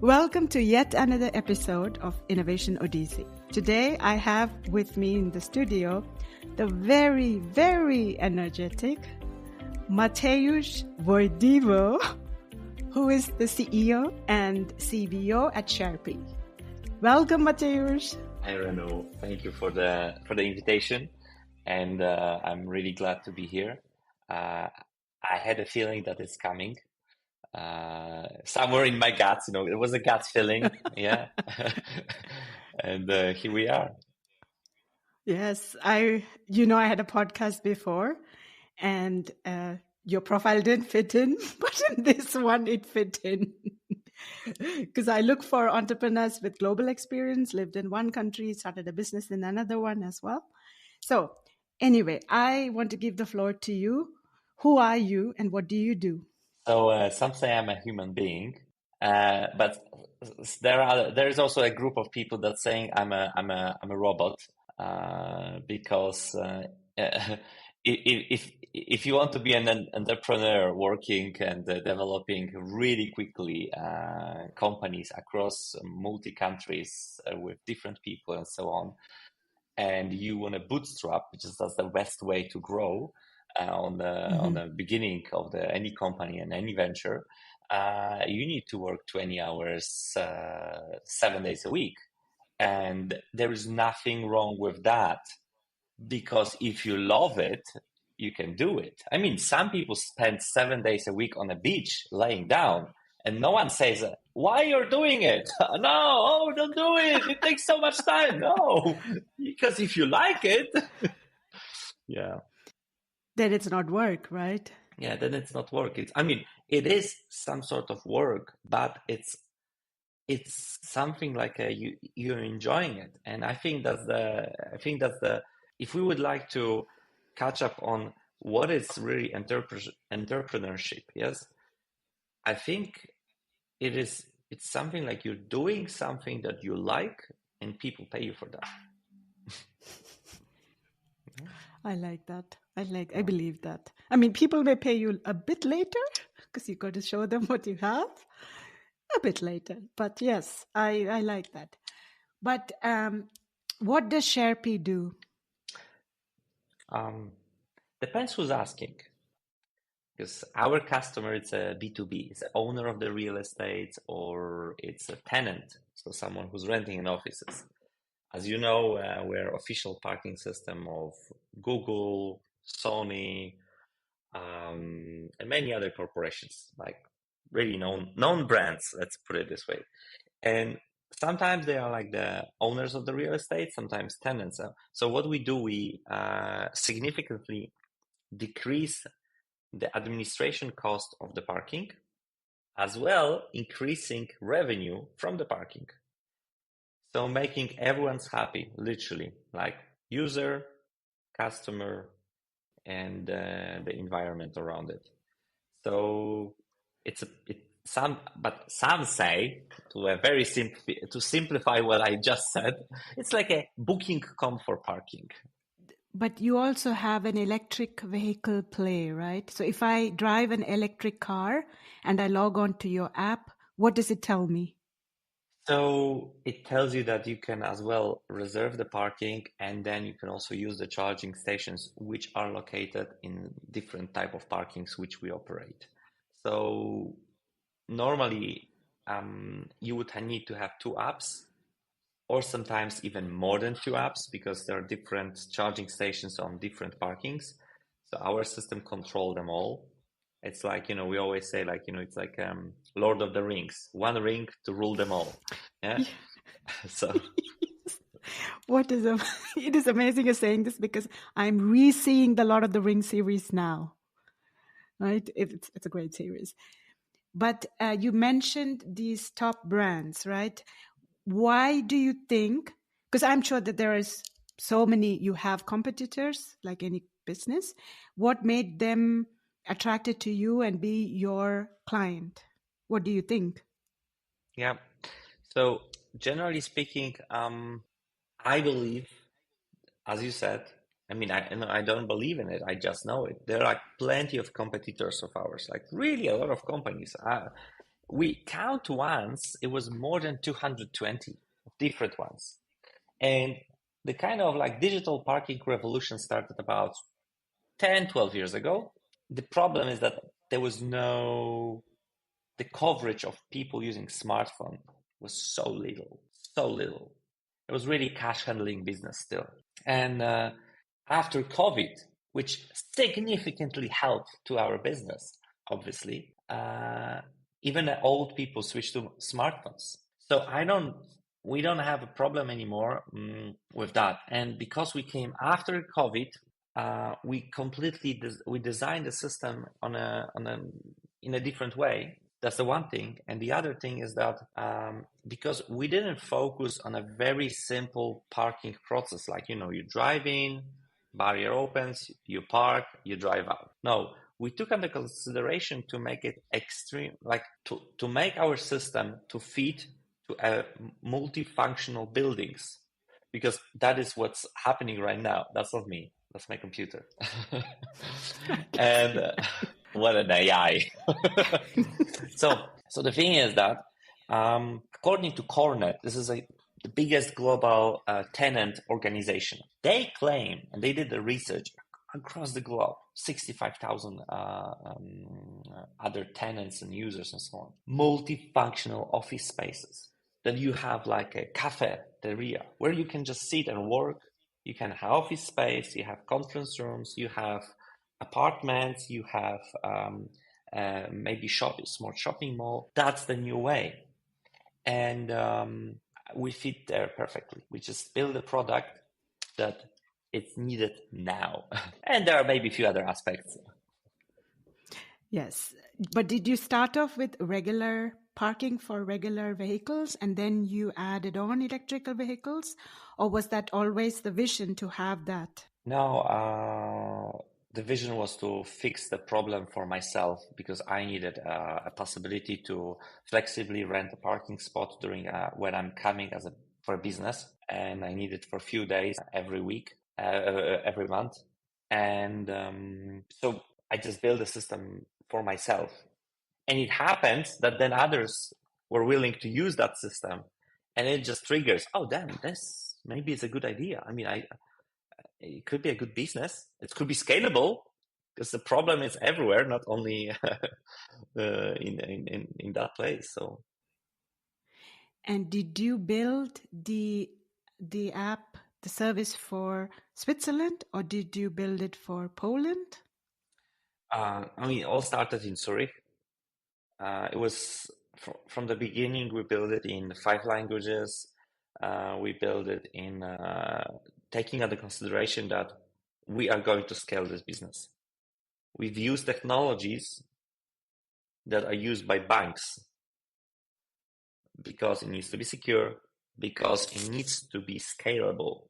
Welcome to yet another episode of Innovation Odyssey. Today I have with me in the studio the very, very energetic Mateusz Wojdylo, who is the CEO and CVO at ShareP. Welcome, Mateusz. Hi, Renu. Thank you for the invitation, and I'm really glad to be here. I had a feeling that it's coming. Somewhere in my guts, it was a gut feeling, yeah. And here we are. Yes, I had a podcast before, and your profile didn't fit in, but in this one it fit in. Because I look for entrepreneurs with global experience, lived in one country, started a business in another one as well. So anyway, I want to give the floor to you. Who are you and what do you do? So some say I'm a human being, but there is also a group of people that saying I'm a robot, because if you want to be an entrepreneur working and developing really quickly companies across multi countries with different people and so on, and you want to bootstrap, which is that's the best way to grow. On the beginning of any company and any venture, you need to work 20 hours, 7 days a week. And there is nothing wrong with that, because if you love it, you can do it. I mean, some people spend 7 days a week on a beach laying down, and no one says, why you're doing it? No, don't do it. It takes so much time. No, because if you like it, yeah. Then it's not work, right? Yeah, then it's not work. It is some sort of work, but it's something like you're enjoying it. And I think that's the if we would like to catch up on what is really entrepreneurship, yes, I think it's something like you're doing something that you like and people pay you for that. I like that. I believe that. I mean, people may pay you a bit later because you got to show them what you have a bit later. But yes, I like that. But what does ShareP do? Depends who's asking. Because our customer, it's a B2B, it's the owner of the real estate, or it's a tenant, so someone who's renting in offices. As you know, we're official parking system of Google, Sony, and many other corporations, like really known brands, let's put it this way. And sometimes they are like the owners of the real estate, sometimes tenants. So what we do, we significantly decrease the administration cost of the parking, as well increasing revenue from the parking. So making everyone's happy, literally, like user, customer, and the environment around it. So some say, to simplify what I just said, it's like a booking.com for parking. But you also have an electric vehicle play, right? So if I drive an electric car and I log on to your app, what does it tell me? So it tells you that you can as well reserve the parking, and then you can also use the charging stations, which are located in different type of parkings which we operate. So normally you would need to have two apps, or sometimes even more than two apps, because there are different charging stations on different parkings. So our system control them all. It's like, we always say, like, it's like Lord of the Rings, one ring to rule them all. Yeah. So it is amazing you're saying this, because I'm re-seeing the Lord of the Rings series now. Right? It's a great series. But you mentioned these top brands, right? Why do you think, because I'm sure that there is so many, you have competitors like any business, what made them attracted to you and be your client? What do you think? Yeah. So generally speaking, I believe, as you said, I don't believe in it. I just know it. There are plenty of competitors of ours, like really a lot of companies. we count once, it was more than 220 different ones. And the kind of like digital parking revolution started about 10, 12 years ago. The problem is that there was the coverage of people using smartphone was so little, so little. It was really cash handling business still. And after COVID, which significantly helped to our business, obviously, even the old people switched to smartphones. So we don't have a problem anymore with that. And because we came after COVID, we designed the system in a different way. That's the one thing. And the other thing is that because we didn't focus on a very simple parking process, like, you drive in, barrier opens, you park, you drive out. No, we took under consideration to make it extreme, like to make our system to fit to multifunctional buildings, because that is what's happening right now. That's not me. That's my computer. And what an AI. So the thing is that according to Cornet, this is the biggest global tenant organization. They claim, and they did the research across the globe, 65,000 other tenants and users and so on. Multifunctional office spaces. That you have like a cafeteria where you can just sit and work. You can have office space, you have conference rooms, you have apartments, you have maybe small shopping mall. That's the new way. And we fit there perfectly. We just build a product that it's needed now. And there are maybe a few other aspects. Yes. But did you start off with regular parking for regular vehicles and then you added on electrical vehicles? Or was that always the vision to have that? No, the vision was to fix the problem for myself, because I needed a possibility to flexibly rent a parking spot during when I'm coming for a business, and I need it for a few days every week, every month. And so I just built a system for myself. And it happens that then others were willing to use that system, and it just triggers, oh, damn, this maybe is a good idea. I mean, it could be a good business. It could be scalable, because the problem is everywhere, not only in that place. So. And did you build the app, the service for Switzerland, or did you build it for Poland? It all started in Zurich. It was from the beginning. We built it in 5 languages. We built it in taking under consideration that we are going to scale this business. We've used technologies that are used by banks because it needs to be secure, because it needs to be scalable.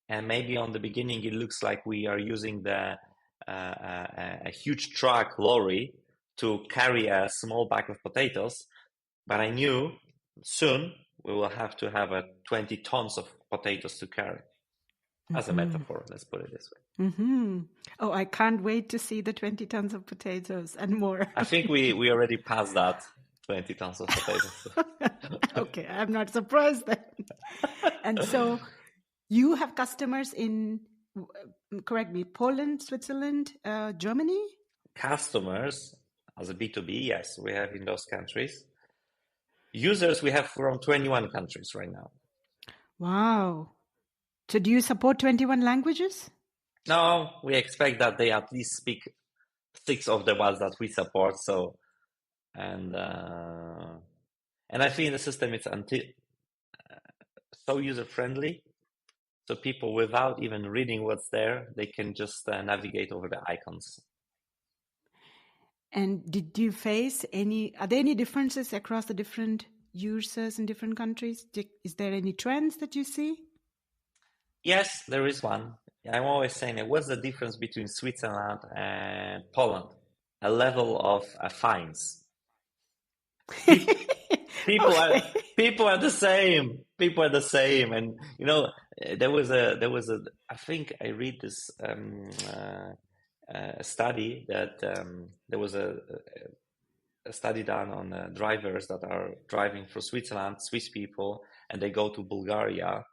And maybe on the beginning, it looks like we are using a huge truck lorry to carry a small bag of potatoes. But I knew soon we will have to have 20 tons of potatoes to carry. As a metaphor, let's put it this way. Mm-hmm. Oh, I can't wait to see the 20 tons of potatoes and more. I think we already passed that 20 tons of potatoes. Okay, I'm not surprised then. And so you have customers in, correct me, Poland, Switzerland, Germany? Customers as a B2B, yes, we have in those countries. Users, we have from 21 countries right now. Wow. So do you support 21 languages? No, we expect that they at least speak 6 of the ones that we support. So, and I think the system is so user friendly, so people without even reading what's there, they can just navigate over the icons. And did you face are there any differences across the different users in different countries? Is there any trends that you see? Yes, there is one. I'm always saying, what's the difference between Switzerland and Poland? A level of fines. People are the same. People are the same. And there was a I think I read this study that there was a study done on drivers that are driving through Switzerland, Swiss people, and they go to Bulgaria.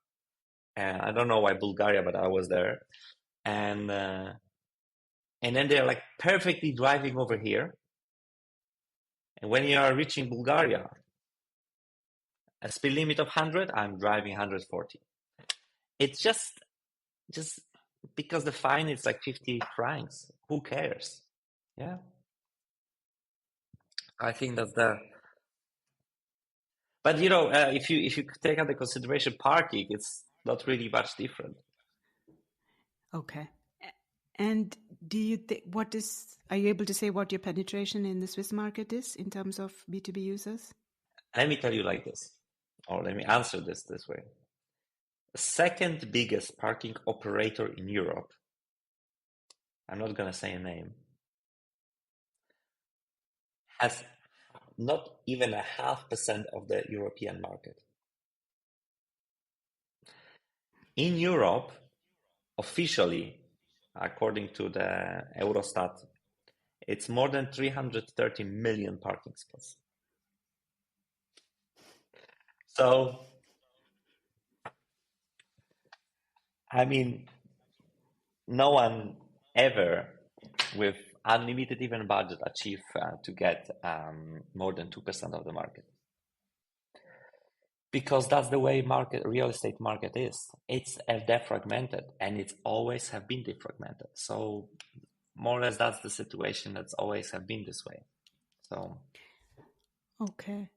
And I don't know why Bulgaria, but I was there. And then they're like perfectly driving over here. And when you are reaching Bulgaria, a speed limit of 100, I'm driving 140. It's just because the fine is like 50 francs. Who cares? Yeah. I think that's the. But if you take into consideration parking, it's not really much different. Okay. And do you think are you able to say what your penetration in the Swiss market is in terms of B2B users? Let me tell you like this, or let me answer this way. The second biggest parking operator in Europe, I'm not going to say a name, has not even 0.5% of the European market. In Europe, officially, according to the Eurostat, it's more than 330 million parking spots. So, I mean, no one ever with unlimited even budget achieve to get more than 2% of the market. Because that's the way real estate market is. It's defragmented, and it's always have been defragmented. So more or less that's the situation. That's always have been this way. So okay.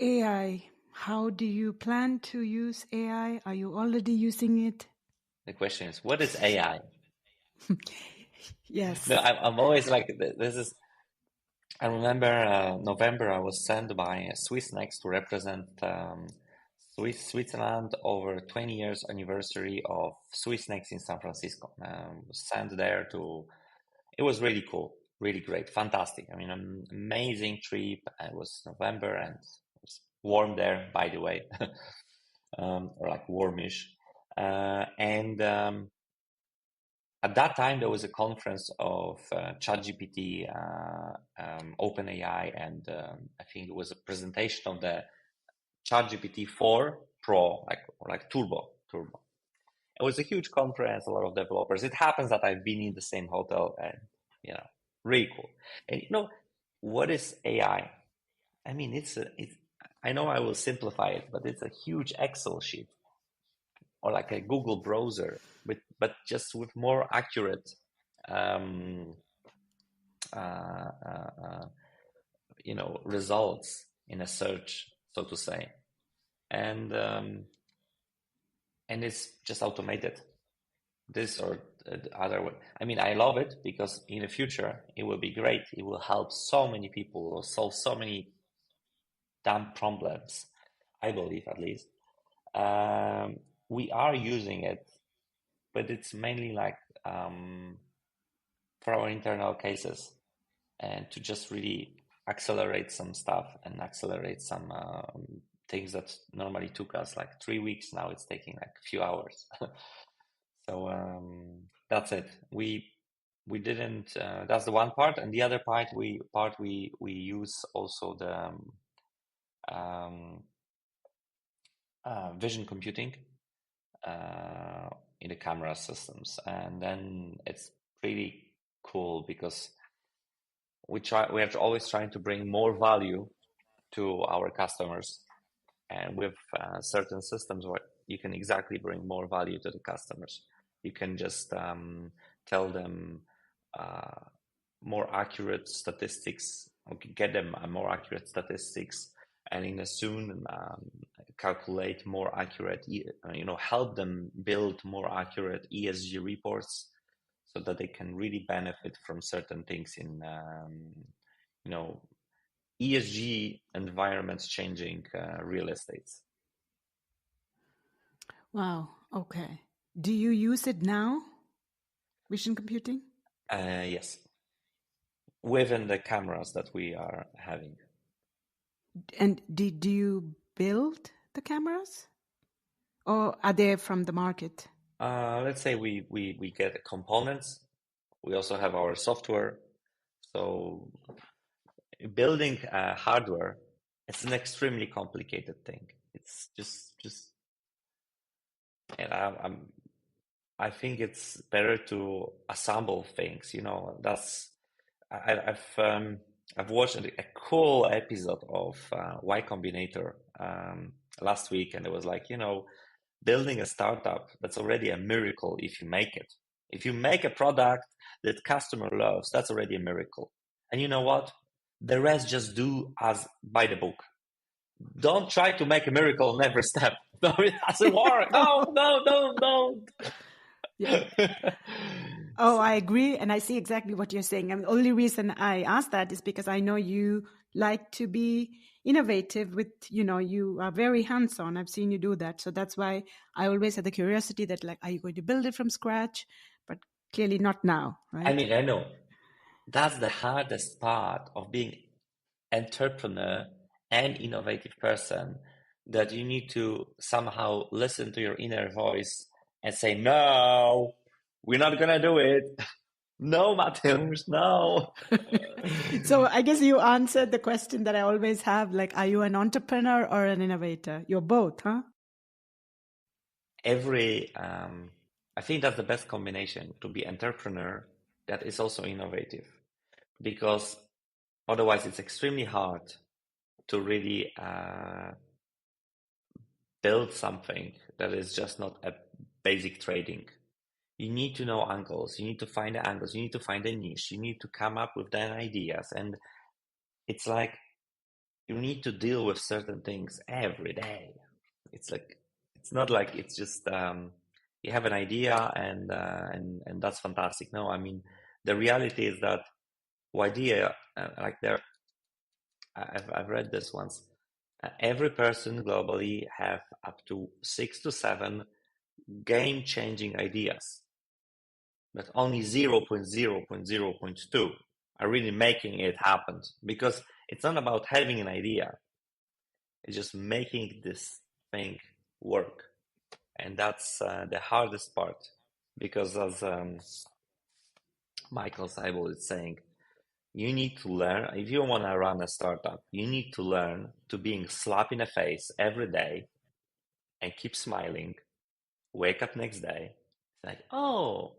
AI, how do you plan to use AI? Are you already using it? the question is, what is AI? Yes. No, I'm always like, this is, I remember November I was sent by Swissnex to represent Switzerland over 20 years anniversary of Swissnex in San Francisco. Was sent there it was really cool, really great, fantastic. I mean, an amazing trip. It was November and it was warm there, by the way, or like warmish. At that time, there was a conference of ChatGPT, OpenAI, and I think it was a presentation of the ChatGPT 4 Pro, like Turbo. It was a huge conference, a lot of developers. It happens that I've been in the same hotel, and really cool. And what is AI? I mean, I know I will simplify it, but it's a huge Excel sheet or like a Google browser, but just with more accurate results in a search, so to say, and it's just automated. This or the other way. I mean, I love it because in the future it will be great. It will help so many people, or solve so many damn problems. I believe, at least. We are using it, but it's mainly like for our internal cases and to just really accelerate some stuff and accelerate some things that normally took us like 3 weeks. Now it's taking like a few hours. So that's it. We didn't. That's the one part, and the other part we use also the vision computing in the camera systems, and then it's pretty cool because we are always trying to bring more value to our customers, and with certain systems where you can exactly bring more value to the customers. You can just tell them more accurate statistics, or get them more accurate statistics, and in a soon calculate more accurate, help them build more accurate ESG reports, so that they can really benefit from certain things in ESG environments changing real estates. Wow. Okay. Do you use it now? Vision computing? Yes. Within the cameras that we are having. And did you build the cameras? Or are they from the market? Let's say we get components. We also have our software. So building hardware, it's an extremely complicated thing. It's just, and I think it's better to assemble things. I've watched a cool episode of Y Combinator last week, and it was like, building a startup, that's already a miracle if you make it. If you make a product that customer loves, that's already a miracle. And you know what? The rest just do as by the book. Don't try to make a miracle in every step. No, it doesn't work. No, don't. Yeah. Oh, I agree. And I see exactly what you're saying. And the only reason I asked that is because I know you like to be innovative with, you are very hands-on. I've seen you do that. So that's why I always had the curiosity that, like, are you going to build it from scratch? But clearly not now, right? I mean, I know that's the hardest part of being entrepreneur and innovative person, that you need to somehow listen to your inner voice and say, no, we're not going to do it. No, Mateusz, no. So I guess you answered the question that I always have, like, are you an entrepreneur or an innovator? You're both, huh? I think that's the best combination, to be entrepreneur that is also innovative, because otherwise it's extremely hard to really build something that is just not a basic trading. You need to know angles, you need to find the angles, you need to find a niche, you need to come up with then ideas. And it's like you need to deal with certain things every day. It's not like it's just you have an idea and that's fantastic. No, I mean, the reality is that idea, I've read this once. Every person globally have up to 6 to 7 game-changing ideas, but only 0.0.0.2 are really making it happen, because it's not about having an idea, it's just making this thing work. And that's the hardest part, because as Michael Seibel is saying, you need to learn, if you want to run a startup, you need to learn to being slapped in the face every day and keep smiling, wake up next day, it's like, oh,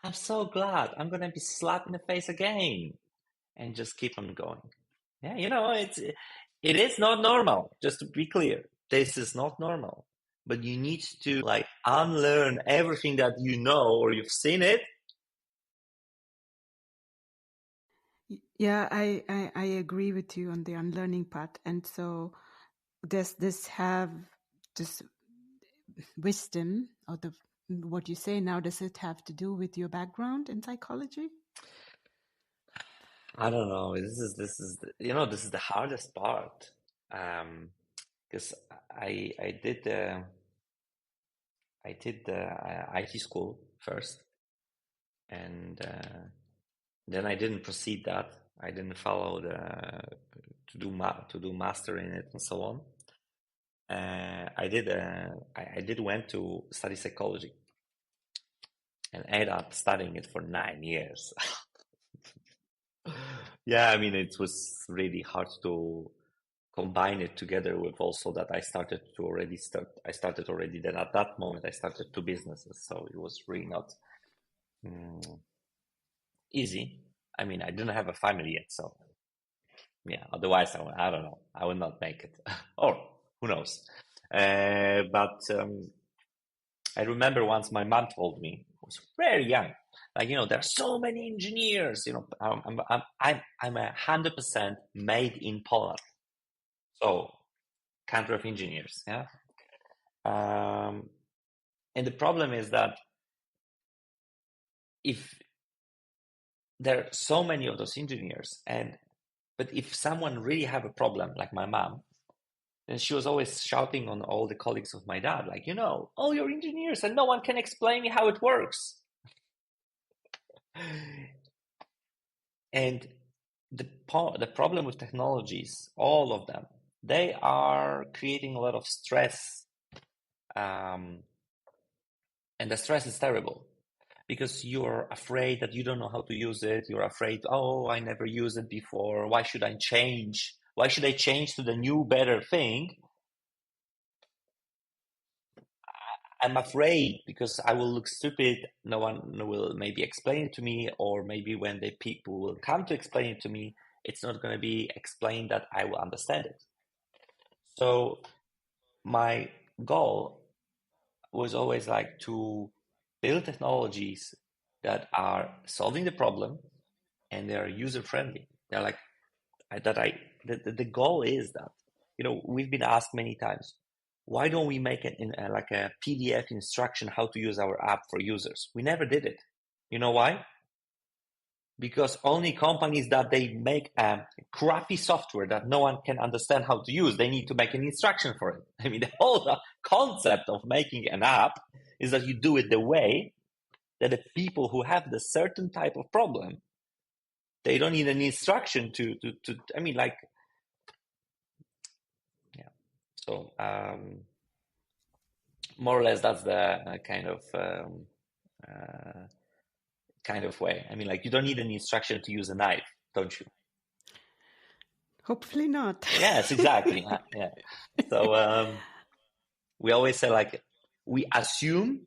I'm so glad I'm going to be slapped in the face again, and just keep on going. Yeah, it is not normal, just to be clear. This is not normal. But you need to unlearn everything that you know or you've seen it. Yeah, I agree with you on the unlearning part. And so does this have this wisdom, or what you say now, does it have to do with your background in psychology? I don't know. This is the hardest part, because I did IT school first, and then I didn't proceed that. I didn't follow to do master in it and so on. I did went to study psychology, and ended up studying it for 9 years. Yeah, I mean, it was really hard to combine it together with also that I started already then at that moment, I started 2 businesses. So it was really not easy. I mean, I didn't have a family yet, so yeah, otherwise I don't know, I would not make it. Or who knows. But I remember once my mom told me, I was very young, like, there are so many engineers, I'm 100% made in Poland. So country of engineers. Yeah. And the problem is that if there are so many of those engineers, but if someone really have a problem, like my mom, then she was always shouting on all the colleagues of my dad, like, all your engineers and no one can explain me how it works. And the problem with technologies, all of them, they are creating a lot of stress, and the stress is terrible, because you're afraid that you don't know how to use it. You're afraid, oh, I never used it before. Why should I change? Why should I change to the new, better thing? I'm afraid because I will look stupid. No one will maybe explain it to me, or maybe when the people will come to explain it to me, it's not going to be explained that I will understand it. So my goal was always like to build technologies that are solving the problem and they are user friendly. They're like the goal is that, we've been asked many times, why don't we make it in like a PDF instruction how to use our app for users? We never did it. You know why? Because only companies that they make a crappy software that no one can understand how to use, they need to make an instruction for it. I mean, the whole concept of making an app is that you do it the way that the people who have the certain type of problem, they don't need an instruction to I mean, like, yeah. So more or less that's the kind of way. I mean, like, you don't need an instruction to use a knife, don't you? Hopefully not. Yes, exactly. Yeah. So we always say, like, we assume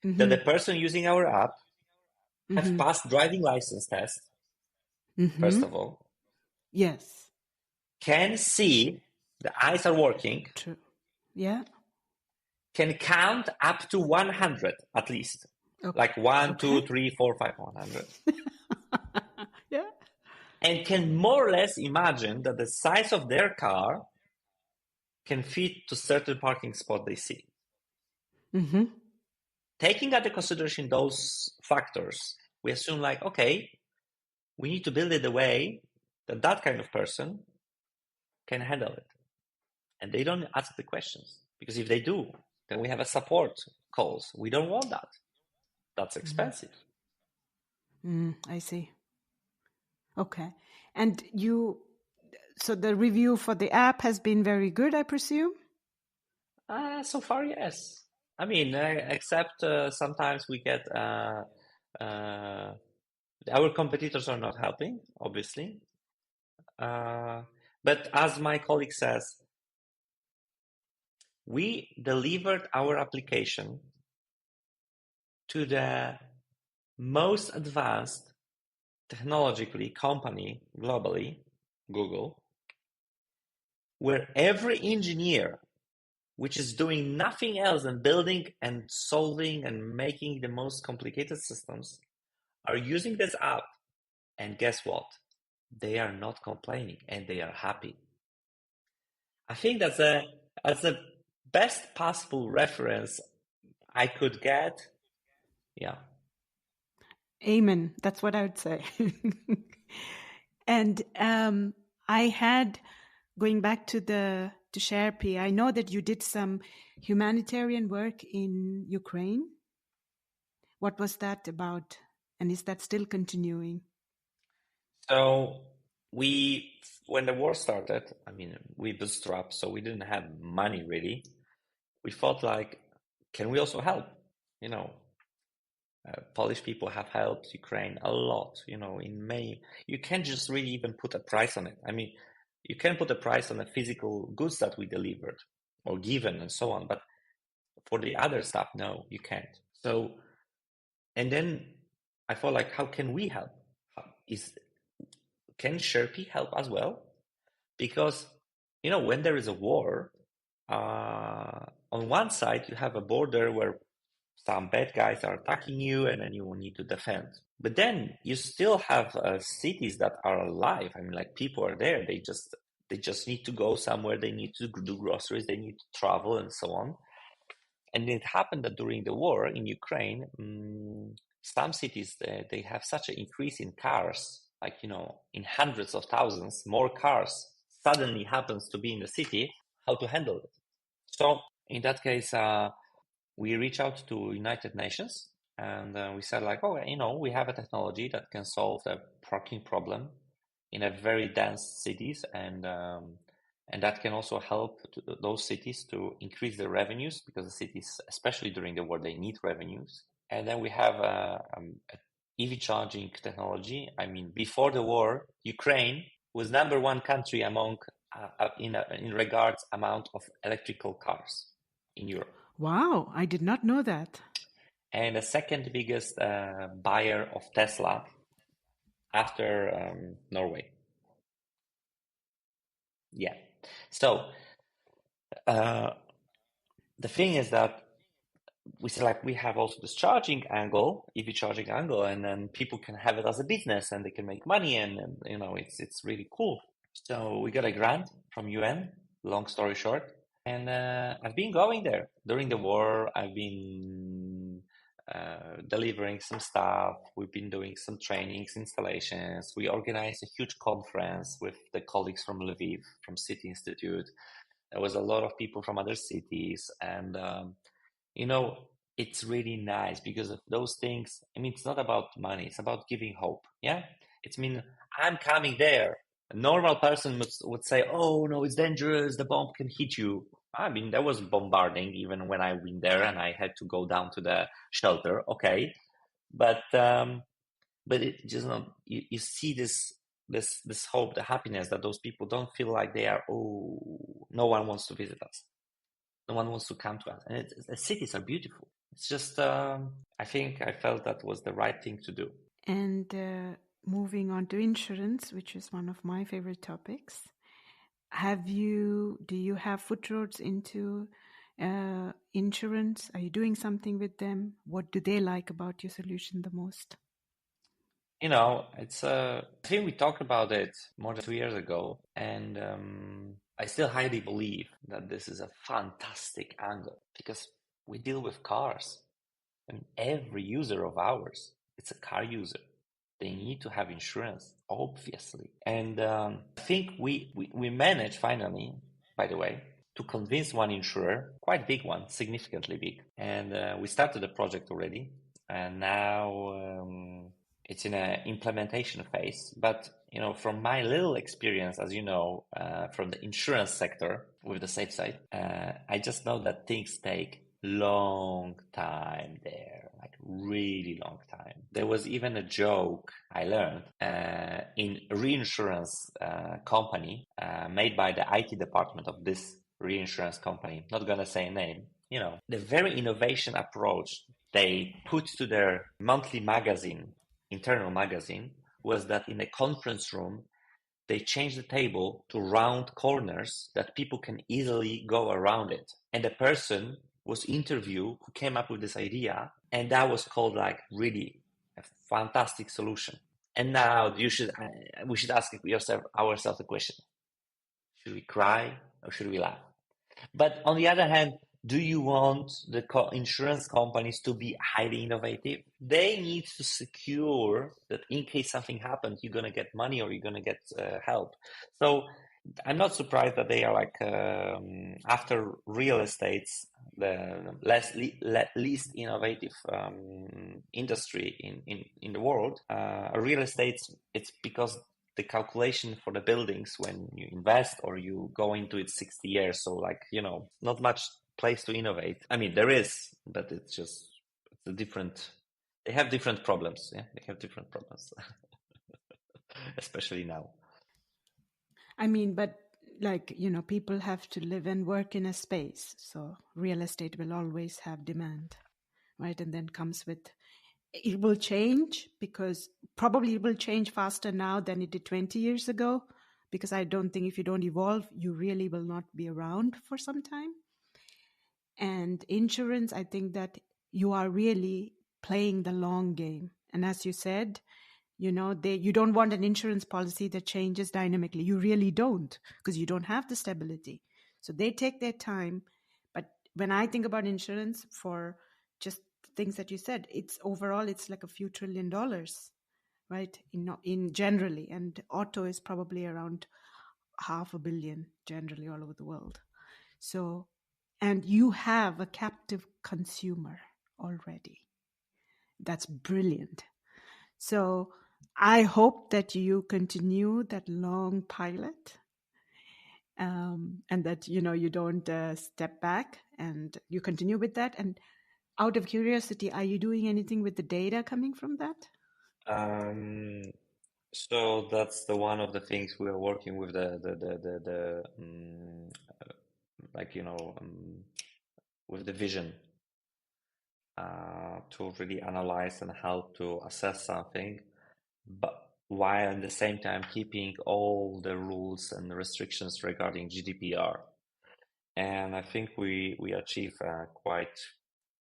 that the person using our app have passed driving license test, first of all. Yes. Can see the eyes are working. True. Yeah. Can count up to 100 at least. Okay. Like 1, 2, 3, 4, 5, 100. Yeah. And can more or less imagine that the size of their car can fit to certain parking spot they see. Taking into consideration those factors, we assume, like, okay, we need to build it the way that that kind of person can handle it. And they don't ask the questions, because if they do, then we have a support calls. We don't want that. That's expensive. I see. Okay. And so the review for the app has been very good, I presume? So far, yes. I mean, except sometimes we get our competitors are not helping, obviously. But as my colleague says, we delivered our application to the most advanced technologically company globally, Google, where every engineer, which is doing nothing else than building and solving and making the most complicated systems, are using this app. And guess what? They are not complaining and they are happy. I think that's the best possible reference I could get. Yeah. Amen. That's what I would say. And I had, going back to ShareP, I know that you did some humanitarian work in Ukraine. What was that about? And is that still continuing? So when the war started, I mean, we bootstrapped, so we didn't have money really. We thought, like, can we also help? Polish people have helped Ukraine a lot. In May, you can't just really even put a price on it. I mean, you can put a price on the physical goods that we delivered or given and so on, but for the other stuff, no, you can't. So, and then I thought, like, how can we help? Can ShareP help as well? Because, when there is a war, on one side, you have a border where some bad guys are attacking you and then you will need to defend. But then you still have cities that are alive. I mean, like, people are there. They just need to go somewhere. They need to do groceries. They need to travel and so on. And it happened that during the war in Ukraine, some cities, they have such an increase in cars, like, in hundreds of thousands, more cars suddenly happens to be in the city, how to handle it. So in that case, we reach out to United Nations and we said, like, oh, we have a technology that can solve the parking problem in a very dense cities, and that can also help those cities to increase their revenues, because the cities, especially during the war, they need revenues. And then we have EV charging technology. I mean, before the war, Ukraine was number one country among in regards amount of electrical cars in Europe. Wow, I did not know that. And the second biggest buyer of Tesla after Norway. Yeah. So the thing is that we say like we have also this charging angle, EV charging angle, and then people can have it as a business and they can make money, and you know it's really cool. So we got a grant from UN. Long story short, and I've been going there during the war. I've been delivering some stuff. We've been doing some trainings, installations. We organized a huge conference with the colleagues from Lviv, from City Institute. There was a lot of people from other cities, and you know, it's really nice because of those things. I mean, it's not about money, it's about giving hope. Yeah. It's mean, I'm coming there. A normal person would say, oh, no, it's dangerous. The bomb can hit you. I mean, there was bombarding even when I've been there and I had to go down to the shelter. Okay. But it just not, you see this hope, the happiness that those people don't feel like they are, oh, no one wants to visit us. No one wants to come to us. And the cities are beautiful. It's just, I think I felt that was the right thing to do. And moving on to insurance, which is one of my favorite topics. Do you have footnotes into insurance? Are you doing something with them? What do they like about your solution the most? You know, I think we talked about it more than 2 years ago, and I still highly believe that this is a fantastic angle because we deal with cars. I mean, every user of ours, it's a car user. They need to have insurance, obviously. And I think we managed finally, by the way, to convince one insurer, quite big one, significantly big. And we started the project already. And now it's in an implementation phase. But, you know, from my little experience, as you know, from the insurance sector with the safe side, I just know that things take long time there, like really long time. There was even a joke I learned in a reinsurance company made by the IT department of this reinsurance company. Not gonna say a name. You know, the very innovation approach they put to their monthly magazine, internal magazine, was that in a conference room they changed the table to round corners that people can easily go around it. And the person was interviewed who came up with this idea, and that was called like really a fantastic solution. And now we should ask ourselves the question: should we cry or should we laugh? But on the other hand, do you want the insurance companies to be highly innovative? They need to secure that in case something happens, you're going to get money or you're going to get help. So I'm not surprised that they are like, after real estate's the least innovative industry in the world, real estate, it's because the calculation for the buildings when you invest or you go into it 60 years. So like, you know, not much place to innovate. I mean, there is, but it's a different, they have different problems. Yeah, they have different problems, especially now. I mean, but like, you know, people have to live and work in a space. So real estate will always have demand, right? And then comes with, it will change because probably it will change faster now than it did 20 years ago. Because I don't think if you don't evolve, you really will not be around for some time. And insurance, I think that you are really playing the long game. And as you said, you know, you don't want an insurance policy that changes dynamically. You really don't, because you don't have the stability. So they take their time. But when I think about insurance for just things that you said, it's overall, it's like a few $1 trillion, right? In generally, and auto is probably around $500 million generally all over the world. So, and you have a captive consumer already. That's brilliant. So I hope that you continue that long pilot, and that, you know, you don't step back and you continue with that. And out of curiosity, are you doing anything with the data coming from that? So that's the one of the things we are working with like with the vision to really analyze and help to assess something, but while at the same time keeping all the rules and restrictions regarding GDPR. And I think we achieve quite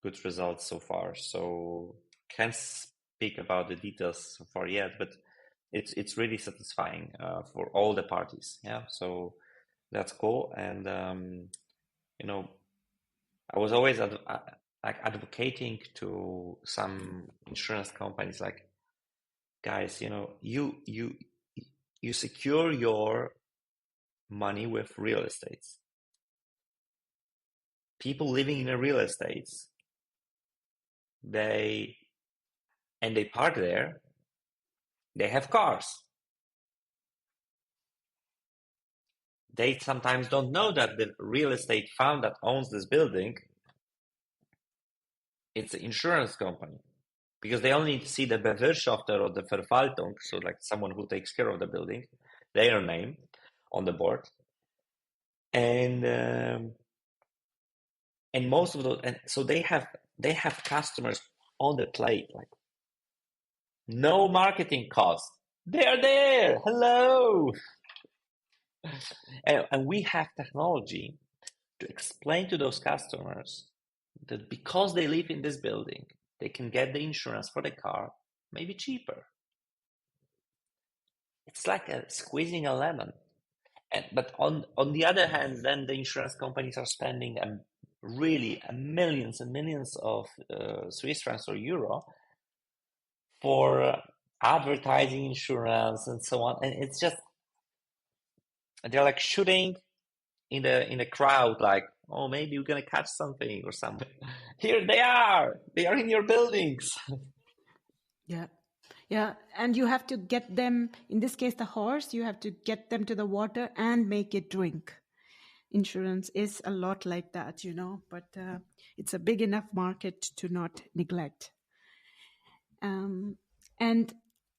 good results so far. So can't speak about the details so far yet, but it's really satisfying for all the parties. Yeah, so that's cool. And I was always like advocating to some insurance companies, like, guys, you secure your money with real estates. People living in a real estates, they park there, they have cars. They sometimes don't know that the real estate fund that owns this building, it's an insurance company, because they only see the Bewirtschafter or the Verwaltung, so like someone who takes care of the building, their name on the board, and most of those, and so they have customers on the plate, like no marketing cost. They are there. Hello. And we have technology to explain to those customers that because they live in this building, they can get the insurance for the car maybe cheaper. It's like squeezing a lemon. But on the other hand, then the insurance companies are spending really millions and millions of Swiss francs or euro for advertising insurance and so on. And it's just, they're like shooting in the crowd, like, oh, maybe we're gonna catch something or something. Here they are in your buildings. Yeah, and you have to get them, in this case the horse, you have to get them to the water and make it drink. Insurance is a lot like that, but it's a big enough market to not neglect. And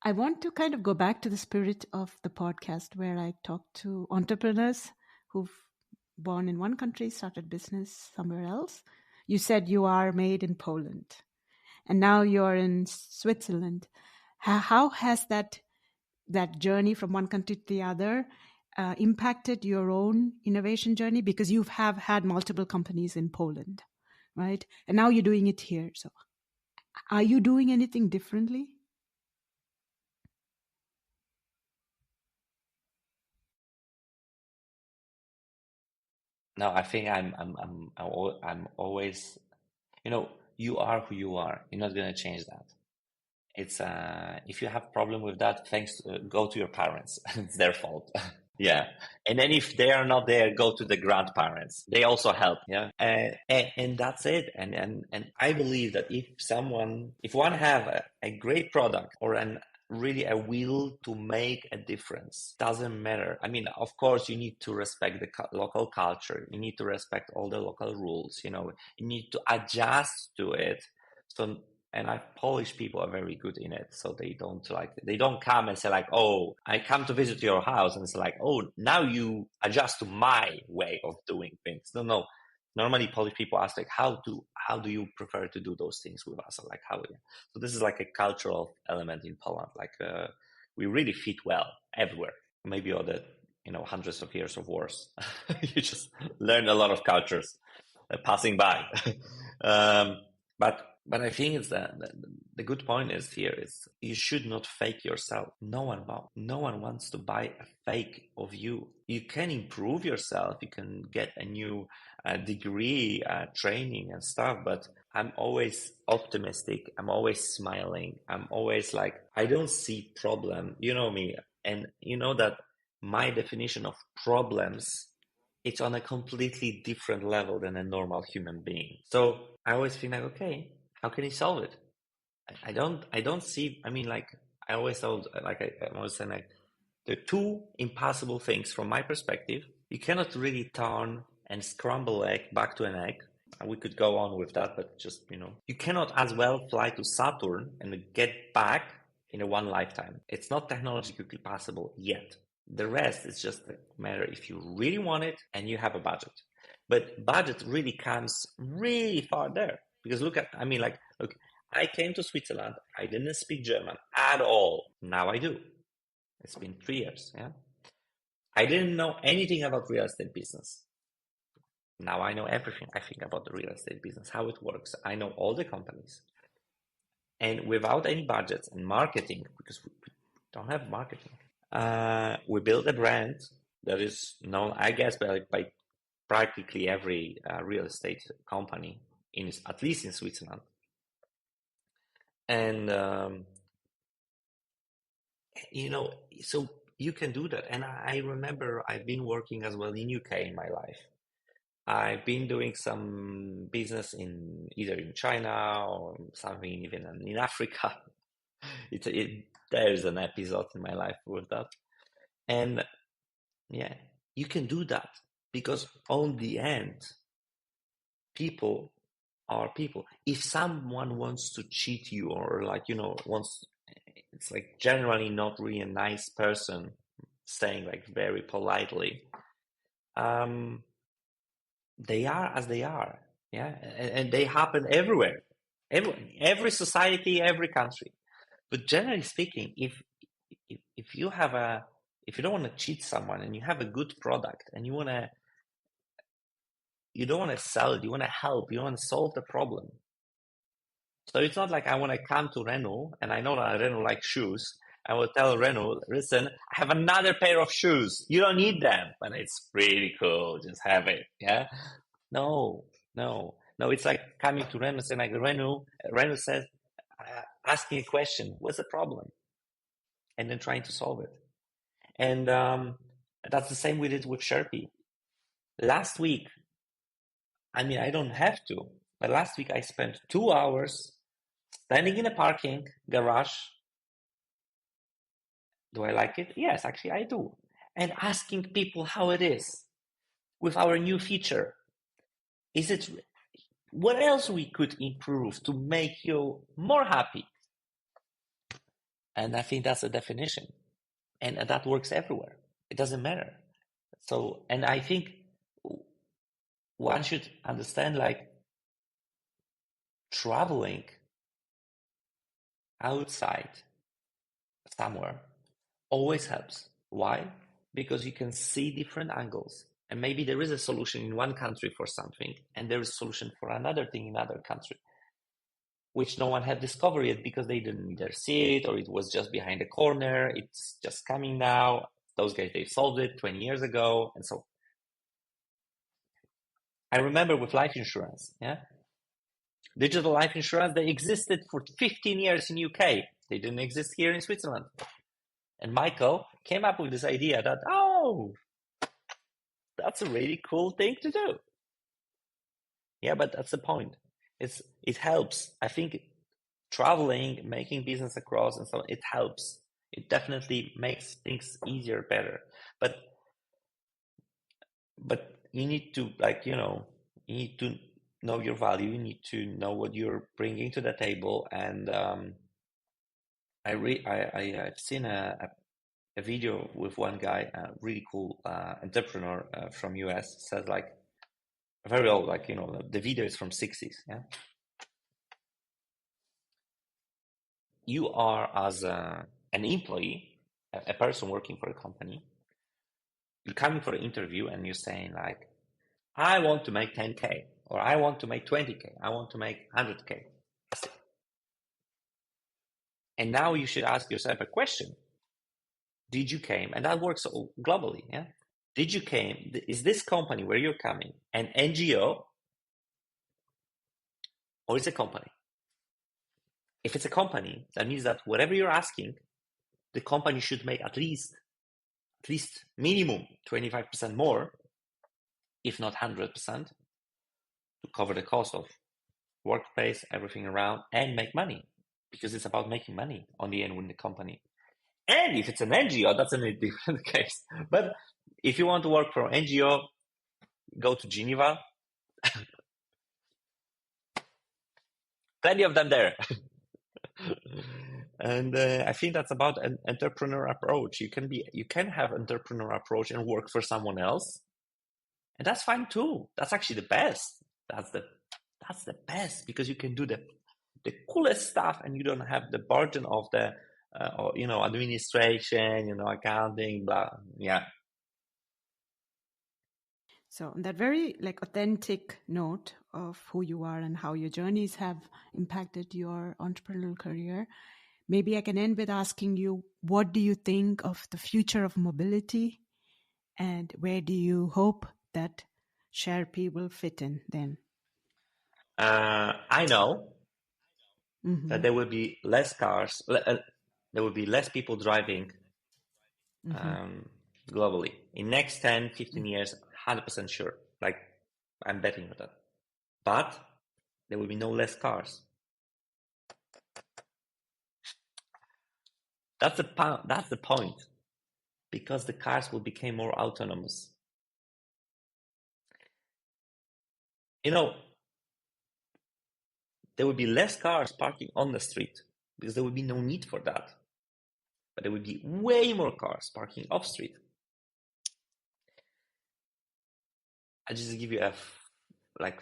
I want to kind of go back to the spirit of the podcast, where I talk to entrepreneurs who've born in one country, started business somewhere else. You said you are made in Poland, and now you're in Switzerland. How has that journey from one country to the other impacted your own innovation journey? Because you have had multiple companies in Poland, right? And now you're doing it here. So are you doing anything differently? No, I think I'm always, you are who you are. You're not gonna change that. It's if you have problem with that, go to your parents. It's their fault. Yeah. And then if they are not there, go to the grandparents. They also help. Yeah. And that's it. And I believe that if one have a great product or really a will to make a difference, doesn't matter. I mean, of course, you need to respect the local culture. You need to respect all the local rules. You need to adjust to it. So, and Polish people are very good in it. So they don't come and say like, oh, I come to visit your house. And it's like, oh, now you adjust to my way of doing things. No. Normally Polish people ask like, how do you prefer to do those things with us? Or like how, yeah. So this is like a cultural element in Poland. Like we really fit well everywhere. Maybe all the, hundreds of years of wars. You just learn a lot of cultures passing by. But I think it's the good point is you should not fake yourself. No one wants to buy a fake of you. You can improve yourself. You can get a new degree, training and stuff. But I'm always optimistic. I'm always smiling. I'm always like, I don't see problem. You know me, and you know that my definition of problems, it's on a completely different level than a normal human being. So I always feel like, okay, how can you solve it? I don't see. I mean, like I always told, like I was saying, like the two impossible things from my perspective. You cannot really turn and scramble egg back to an egg. we could go on with that, but just, you cannot as well fly to Saturn and get back in a one lifetime. It's not technologically possible yet. The rest is just a matter if you really want it and you have a budget. But budget really comes really far there, because look, I came to Switzerland. I didn't speak German at all. Now I do. It's been 3 years. Yeah. I didn't know anything about real estate business. Now I know everything, I think, about the real estate business, how it works. I know all the companies. And without any budgets and marketing, because we don't have marketing, we built a brand that is known, I guess, by practically every real estate company, at least in Switzerland. And, so you can do that. And I remember I've been working as well in UK in my life. I've been doing some business either in China or something even in Africa. There's an episode in my life with that. And yeah, you can do that, because on the end, people are people. If someone wants to cheat you, or it's like generally not really a nice person, saying like very politely, they are as they are. Yeah. And they happen everywhere, every society, every country. But generally speaking, if you don't want to cheat someone, and you have a good product, and you don't want to sell it, you want to help, you want to solve the problem. So it's not like I want to come to Renu, and I know that Renu likes shoes. I will tell Renu, listen, I have another pair of shoes. You don't need them. And it's pretty cool. Just have it. Yeah. No. It's like coming to Renu and saying, like, Renu says, asking a question, what's the problem? And then trying to solve it. And that's the same we did with ShareP. Last week, I don't have to, but last week I spent 2 hours standing in a parking garage. Do I like it? Yes, actually I do. And asking people how it is with our new feature. What else we could improve to make you more happy? And I think that's the definition. And that works everywhere. It doesn't matter. So, and I think one should understand, like, traveling outside somewhere always helps. Why? Because you can see different angles. And maybe there is a solution in one country for something, and there is a solution for another thing in another country, which no one had discovered yet because they didn't either see it, or it was just behind the corner. It's just coming now. Those guys, they solved it 20 years ago. And so I remember with life insurance, yeah, digital life insurance, they existed for 15 years in UK. They didn't exist here in Switzerland. And Michael came up with this idea that, that's a really cool thing to do. Yeah, but that's the point. It helps. I think traveling, making business across, and so on, it helps. It definitely makes things easier, better. But you need to, you need to know your value. You need to know what you're bringing to the table. And I've seen a video with one guy, a really cool entrepreneur from US, says, like, very old, like, the video is from 60s. Yeah. You are, as an employee, a person working for a company, you're coming for an interview and you're saying, like, I want to make 10K, or I want to make 20K, I want to make 100K. That's it. And now you should ask yourself a question. Did you came, and that works globally, yeah? Is this company where you're coming an NGO, or is it a company? If it's a company, that means that whatever you're asking, the company should make at least minimum 25% more, if not 100%, to cover the cost of workplace, everything around, and make money, because it's about making money on the end with the company. And if it's an NGO, that's a different case. But if you want to work for an NGO, go to Geneva, Plenty of them there. And I think that's about an entrepreneur approach. You can have entrepreneur approach and work for someone else, and that's fine too. That's actually the best. That's the best, because you can do the coolest stuff, and you don't have the burden of the administration, accounting, blah. Yeah. So on that very authentic note of who you are and how your journeys have impacted your entrepreneurial career, maybe I can end with asking you, what do you think of the future of mobility, and where do you hope that ShareP will fit in then? I know that there will be less cars, there will be less people driving globally. In next 10, 15 years, 100% sure. Like, I'm betting on that. But there will be no less cars. That's the point. Because the cars will become more autonomous. There will be less cars parking on the street because there will be no need for that. But there will be way more cars parking off street. I'll just give you a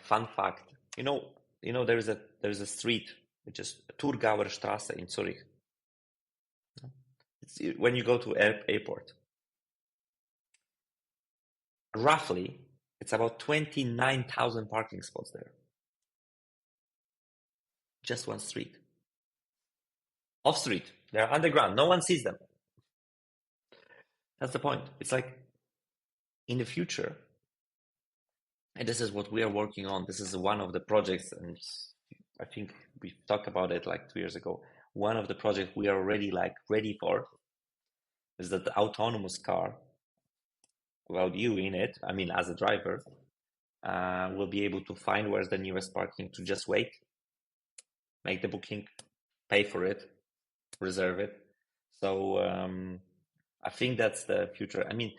fun fact. There is a street which is Thurgauer Straße in Zurich. It's when you go to airport. Roughly, it's about 29,000 parking spots there. Just one street. Off street. They're underground. No one sees them. That's the point. It's like, in the future, and this is what we are working on. This is one of the projects, and I think we talked about it 2 years ago. One of the projects we are already ready for is that the autonomous car, without you in it, I mean as a driver, will be able to find where's the nearest parking, to just wait, make the booking, pay for it, reserve it. So I think that's the future. I mean,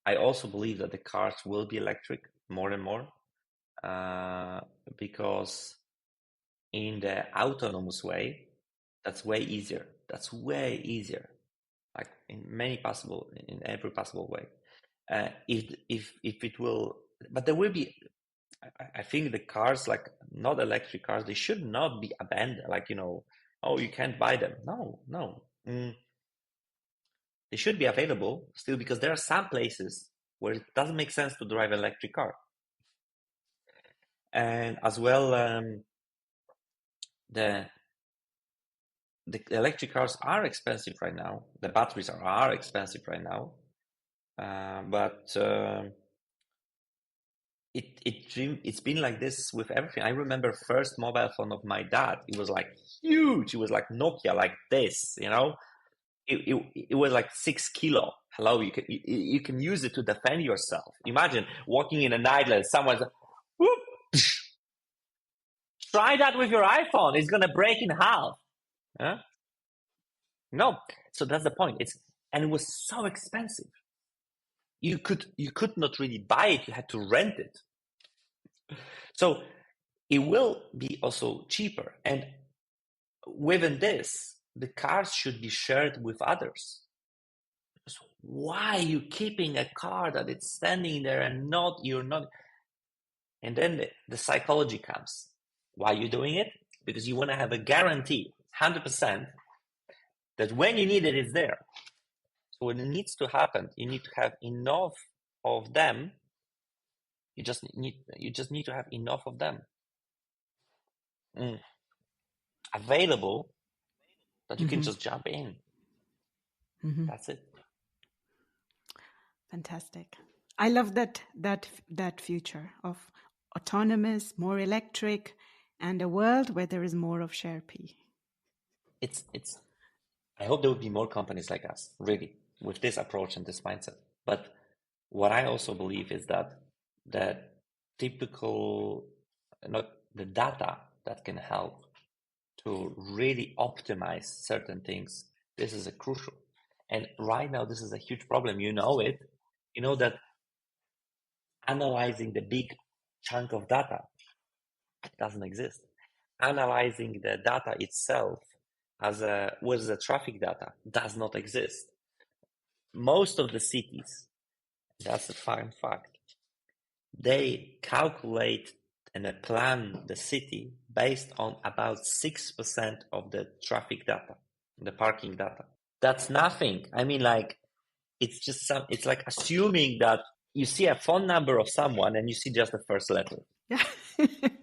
I also believe that the cars will be electric more and more, because in the autonomous way, that's way easier. That's way easier, in every possible way. If it will, but there will be. I think the cars, not electric cars, they should not be abandoned. Oh, you can't buy them. No. They should be available still, because there are some places where it doesn't make sense to drive an electric car. And as well, the electric cars are expensive right now. The batteries are expensive right now. But it's been like this with everything. I remember first mobile phone of my dad. It was huge. It was like Nokia, like this. It was 6 kilo. Hello, you can use it to defend yourself. Imagine walking in an island, someone's whoop. Try that with your iPhone. It's gonna break in half. Huh? No. So that's the point. And it was so expensive. You could not really buy it. You had to rent it. So it will be also cheaper. And within this, the cars should be shared with others. So why are you keeping a car that it's standing there and you're not? And then the psychology comes. Why are you doing it? Because you want to have a guarantee, 100%, that when you need it, it's there. So when it needs to happen, you need to have enough of them. You just need to have enough of them available, that you can just jump in. That's it. Fantastic. I love that future of autonomous, more electric, and a world where there is more of ShareP. I hope there will be more companies like us, really, with this approach and this mindset. But what I also believe is that the data that can help to really optimize certain things, this is a crucial. And right now, this is a huge problem. You know it. You know that analyzing the big chunk of data doesn't exist. analyzing the data itself as with the traffic data does not exist. Most of the cities, that's a fine fact, they calculate and plan the city based on about 6% of the traffic data, the parking data. That's nothing. I mean, like, it's just it's like assuming that you see a phone number of someone and you see just the first letter. Yeah,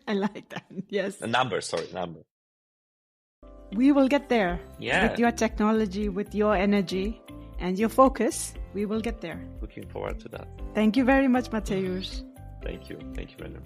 I like that. Yes. A number. We will get there. Yeah. With your technology, with your energy and your focus, we will get there. Looking forward to that. Thank you very much, Mateusz. Thank you, Renu.